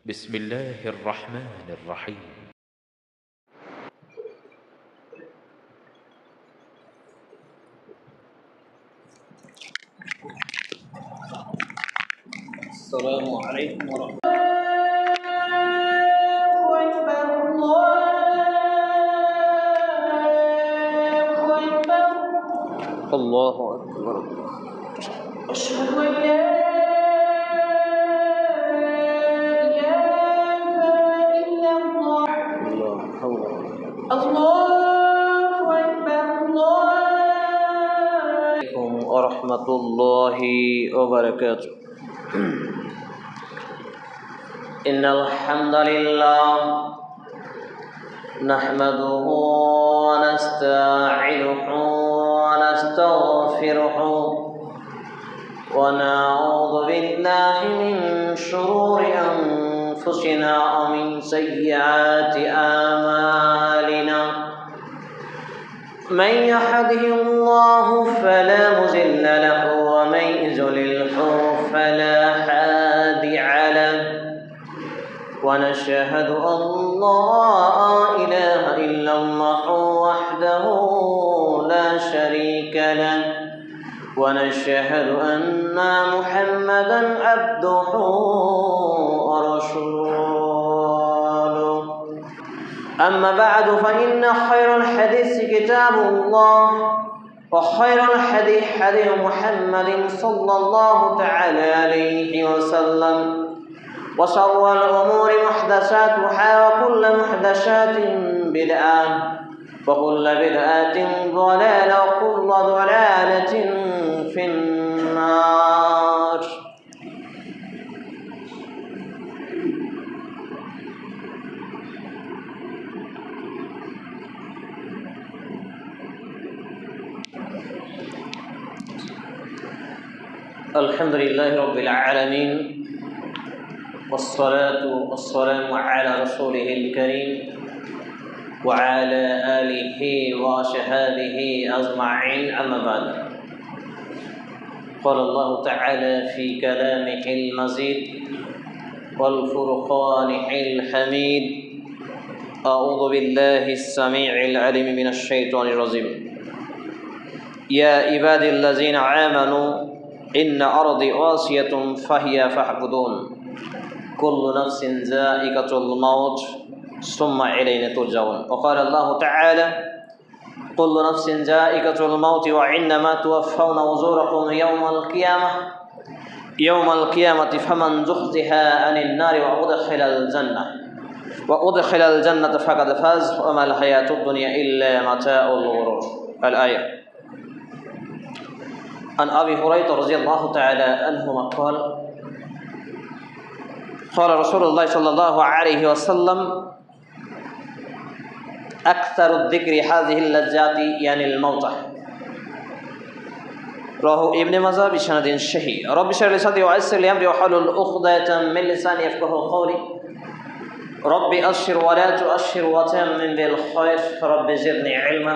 بسم الله الرحمن الرحيم السلام عليكم ورحمة الله أكبر. أشهد أن لا إله إلا الله. لا حول الله أكبر. الله عليكم ورحمة الله وبركاته. إن الحمد لله نحمده ونستعينه ونستغفره ونعوذ بالله من شرور أنفسنا ومن سيئات أعمالنا. من يهده الله فلا مضل له ومن يضلله فلا هادي له. ونشهد أن لا إله إلا الله وحده لا شريك له. ونشهد أن محمدا عبده ورسوله. أما بعد فإن خير الحديث كتاب الله وخير الحديث حديث محمد صلى الله تعالى عليه وسلم وشر الأمور محدثاتها وكل محدثات بدعة وكل بدعة ضلالة وكل ضلالة في النار. الحمد لله رب العالمين والصلاة والسلام على رسوله الكريم وعلى آله وصحبه أجمعين. أما بعد قال الله تعالى في كلامه المجيد والفرقان الحميد: أعوذ بالله السميع العليم من الشيطان الرجيم. يا عبادي الذين آمنوا إن أرضي واسعة فهي فاعبدون كل نفس ذائقة الموت ثم إلينا ترجعون. وقال الله تعالى: كل نفس ذائقة الموت وإنما توفون أجوركم يوم القيامة فمن زحزح عن النار وأدخل الجنة فقد فاز وما الحياة الدنيا إلا متاع الغرور. الآية. عن أبي هريرة رضي الله تعالى عنهما قال رسول الله صلى الله عليه وسلم: أكثر الذكر هذه اللذات يعني الموتى. رواه ابن ماجه بسند صحيح. رب اشرح لي صدري ويسر لي أمري واحلل عقدة من لساني يفقهوا قولي. رب أبشر ولا تؤشر وتمم بالخير. رب زدني علما.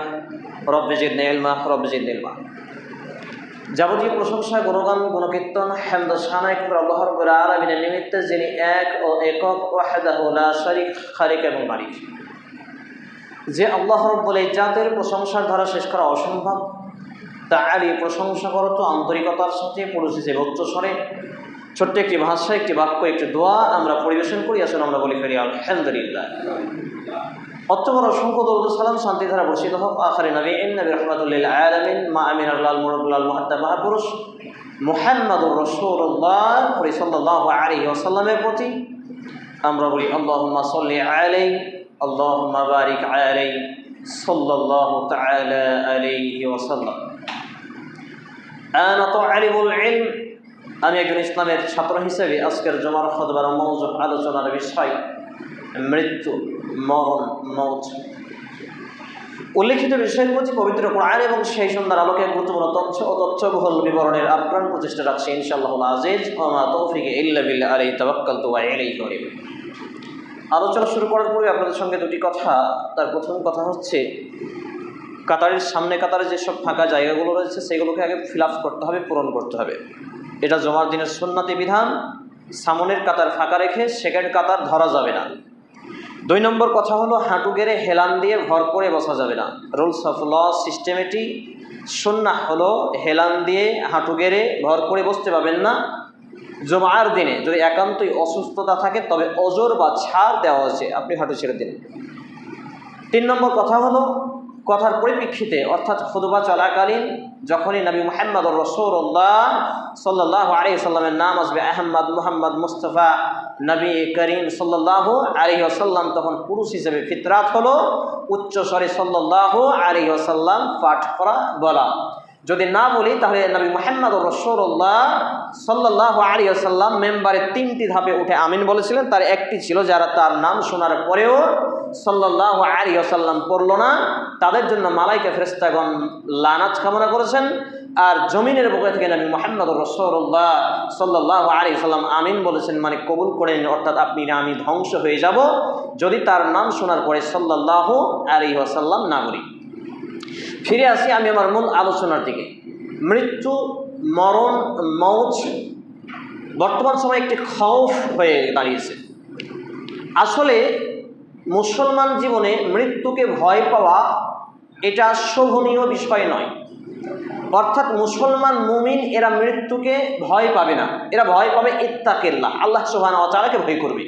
যাবতীয় প্রশংসা, গুণগান, গুণকীর্তন, হামদ সানাই আল্লাহ রাব্বুল আলামিনের নিমিত্তে, যিনি এক ও একক, ওয়াহদাহু লা শারীক, খালিক এবং মালিক। যে আল্লাহ রাব্বুল ইজ্জাতের প্রশংসার ধারা শেষ করা অসম্ভব, তারই প্রশংসা করত আন্তরিকতার সাথে, পরিচিত উচ্চস্বরে। ছোট্ট একটি ভাষা, একটি বাক্য, একটি দোয়া আমরা পরিবেশন করি। আসলে আমরা বলি ফেরি আলহামদুলিল্লাহ। অত্যবর অসংখ্য দরুদ সালাম শান্তি ধারা বর্ষিত হোক আখিরি নবী রাহমাতুল লিল আলামিন মা আমিনাল মুরাদুল মুহাদ্দাব মহাপুরুষ মুহাম্মদুর রাসূলুল্লাহ সাল্লাল্লাহু আলাইহি ওয়াসাল্লামের প্রতি। আমরা বলি আল্লাহুম্মা সাল্লি আলাইহি আল্লাহুম্মা বারিক আলাইহি সাল্লাল্লাহু তাআলা আলাইহি ওয়াসাল্লাম। আনা তালিবুল ইলম, আমি একজন ইসলামের ছাত্র হিসেবে আজকের জুমার খুতবার মওযু আলোচনার বিষয় মৃত্যু, মরণ, মৌত। উল্লেখিত বিষয়ের প্রতি পবিত্র কোরআন এবং সেই সুন্দর আলোকে গুরুত্বপূর্ণ তথ্য ও তথ্যবহুল বিবরণের আপ্রাণ প্রচেষ্টা রাখছি ইনশাআল্লাহুল আজিজ। ওয়া মা তৌফিকি ইল্লা বিল্লাহ, আলাইহি তাওয়াক্কালতু ওয়া ইলাইহি উনীব। আলোচনা শুরু করার পূর্বে আপনাদের সঙ্গে দুটি কথা। তার প্রথম কথা হচ্ছে, কাতারের সামনে কাতারে যেসব ফাঁকা জায়গাগুলো রয়েছে সেগুলোকে আগে ফিল আপ করতে হবে, পূরণ করতে হবে। এটা জুমার দিনের সুন্নতি বিধান। সামনের কাতার ফাঁকা রেখে সেকেন্ড কাতার ধরা যাবে না। 2 নম্বর কথা হলো হাঁটু গেড়ে হেলান দিয়ে ভর করে বসা যাবে না। রুলস অফ ল সিস্টেমেটি সুন্নাহ হলো হেলান দিয়ে হাঁটু গেড়ে ভর করে বসতে পাবেন না। জুমার দিনে যদি একান্তই অসুস্থতা থাকে তবে ওজর বা ছাড় দেওয়া আছে, আপনি হাঁটু ছেড়ে দিন। 3 নম্বর কথা হলো কথার পরিপ্রেক্ষিতে অর্থাৎ খুতবা চলাকালীন যখনই নবী মুহাম্মদুর রাসূলুল্লাহ সাল্লাল্লাহু আলাইহি ওয়াসাল্লামের নাম আসবে, আহমদ, মুহাম্মদ, মুস্তাফা, নবী করিম সাল্লাল্লাহু আলাইহি ওয়াসাল্লাম, তখন পুরুষ হিসেবে ফিতরাত হলো উচ্চ স্বরে সাল্লাল্লাহু আলাইহি ওয়াসাল্লাম পাঠ করা বলা। যদি না বলি তাহলে নবী মুহাম্মদুর রাসূলুল্লাহ সাল্লাল্লাহু আলাইহি ওয়াসাল্লাম মেম্বারে 3টি ধাপে উঠে আমিন বলেছিলেন, তার একটি ছিল যারা তার নাম শোনার পরেও সাল্লাল্লাহু আলাইহি ওয়াসাল্লাম পড়ল না, তাদের জন্য মালাইকা ফেরেশতাগণ লানাত কামনা করেছেন। আর জমিনের বুকে থেকে নবী মুহাম্মদুর রাসূলুল্লাহ সাল্লাল্লাহু আলাইহি ওয়াসাল্লাম আমিন বলেছেন, মানে কবুল করে নিন, অর্থাৎ আপনি না আমি ধ্বংস হয়ে যাব যদি তার নাম শোনার পরে সাল্লাল্লাহু আলাইহি ওয়াসাল্লাম না বলি। ফিরে আসি আমি আমার মূল আলোচনার দিকে। মৃত্যু, মরণ, মৌত বর্তমান সময়ে একটি খৌফ হয়ে দাঁড়িয়েছে। আসলে মুসলমান জীবনে মৃত্যুকে ভয় পাওয়া এটা শোভনীয় বিষয় নয়। অর্থাৎ মুসলমান মুমিন এরা মৃত্যুকে ভয় পাবে না, এরা ভয় পাবে ইত্তাকিল্লাহ, আল্লাহ সুবহানাহু ওয়া তাআলাকে ভয় করবে।